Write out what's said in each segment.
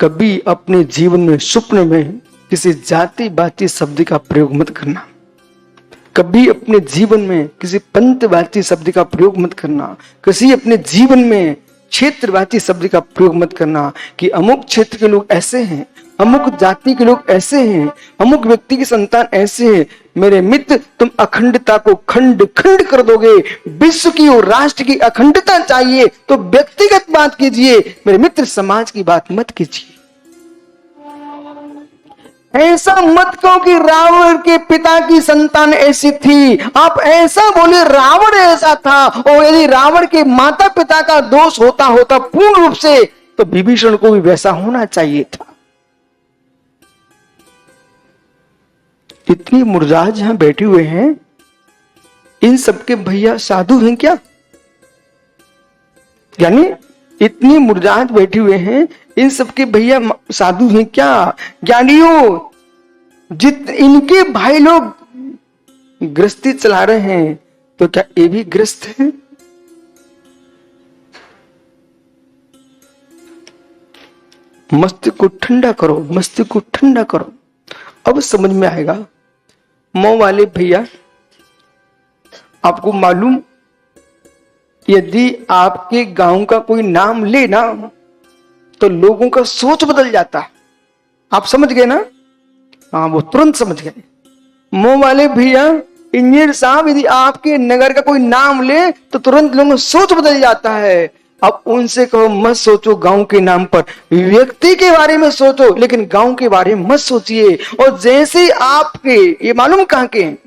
कभी अपने जीवन में स्वप्न में किसी जाति बाती शब्द का प्रयोग मत करना। कभी अपने जीवन में किसी पंथवादी शब्द का प्रयोग मत करना। किसी अपने जीवन में क्षेत्रवादी शब्द का प्रयोग मत करना कि अमुक क्षेत्र के लोग ऐसे हैं, अमुक जाति के लोग ऐसे हैं, अमुक व्यक्ति की संतान ऐसे हैं। मेरे मित्र, तुम अखंडता को खंड खंड कर दोगे। विश्व की और राष्ट्र की अखंडता चाहिए तो व्यक्तिगत बात कीजिए मेरे मित्र, समाज की बात मत कीजिए। ऐसा मत कहो कि रावण के पिता की संतान ऐसी थी। आप ऐसा बोले रावण ऐसा था, और यदि रावण के माता पिता का दोष होता पूर्ण रूप से, तो विभीषण को भी वैसा होना चाहिए था। इतनी मुर्जाज यहां बैठे हुए हैं, इन सबके भैया साधु हैं क्या? यानी इतनी मुर्जाज बैठे हुए हैं, इन सबके भैया साधु हैं क्या? ज्ञानियों, इनके भाई लोग गृहस्थी चला रहे हैं, तो क्या ये भी गृहस्थ है? मस्तिष्क को ठंडा करो, मस्तिष्क को ठंडा करो, अब समझ में आएगा। मऊ वाले भैया, आपको मालूम, यदि आपके गांव का कोई नाम ले ना, तो लोगों का सोच बदल जाता है। आप समझ गए ना? हाँ, वो तुरंत समझ गए। मऊ वाले भैया, इंजीनियर साहब, यदि आपके नगर का कोई नाम ले तो तुरंत लोगों का सोच बदल जाता है। अब उनसे कहो मत सोचो गांव के नाम पर, व्यक्ति के बारे में सोचो, लेकिन गांव के बारे में मत सोचिए। और जैसे आपके, ये मालूम कहां के हैं,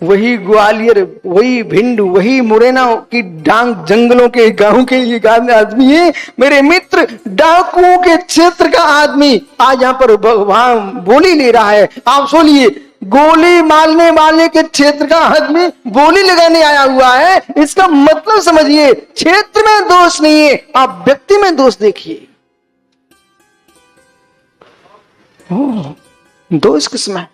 वही ग्वालियर, वही भिंड, वही मुरैना की डांग जंगलों के गांव के ये आदमी है मेरे मित्र। डाकुओं के क्षेत्र का आदमी आज यहाँ पर वहां बोली ले रहा है। आप सुनिए, गोली मारने वाले के क्षेत्र का आदमी बोली लगाने आया हुआ है। इसका मतलब समझिए, क्षेत्र में दोष नहीं है, आप व्यक्ति में दोष देखिए। दोष किसमें?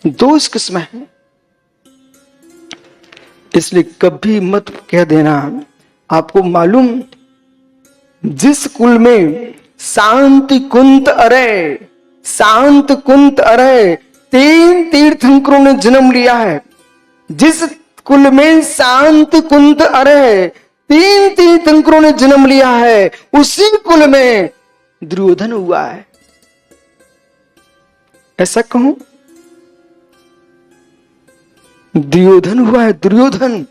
दोष किसमें है? इसलिए कभी मत कह देना। आपको मालूम, जिस कुल में शांति कुंत अरे, शांत कुंत अरे 3 तीर्थंकरों ने जन्म लिया है, जिस कुल में शांत कुंत अरे 3 तीर्थंकरों ने जन्म लिया है, उसी कुल में दुर्योधन हुआ है। ऐसा कहूं, दुर्योधन हुआ है। दुर्योधन,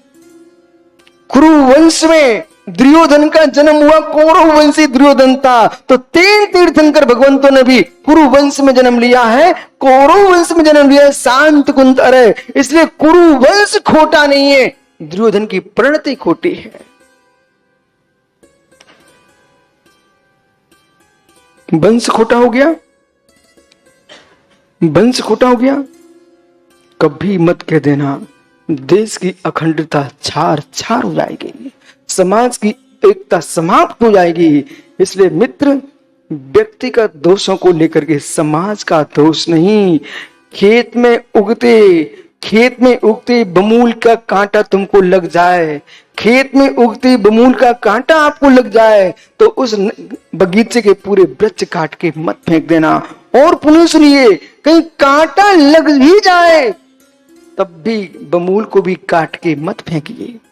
कुरु वंश में दुर्योधन का जन्म हुआ। कौरव वंशी दुर्योधन था, तो 3 तीर्थंकर भगवंतों ने भी कुरु वंश में जन्म लिया है, कौरव वंश में जन्म लिया है। शांत कुंत अरे, इसलिए कुरु वंश खोटा नहीं है, दुर्योधन की प्रणति खोटी है। वंश खोटा हो गया, वंश खोटा हो गया। कभी मत कह देना देश की अखंडता छार छार हो जाएगी, समाज की एकता समाप्त हो जाएगी। इसलिए मित्र, व्यक्तिगत दोषों को लेकर के समाज का दोष नहीं। खेत में उगते बमूल का कांटा तुमको लग जाए, खेत में उगते बमूल का कांटा आपको लग जाए, तो उस बगीचे के पूरे वृक्ष काट के मत फेंक देना। और पुनः सुनिए, कहीं कांटा लग ही जाए तब भी बमूल को भी काट के मत फेंकिए।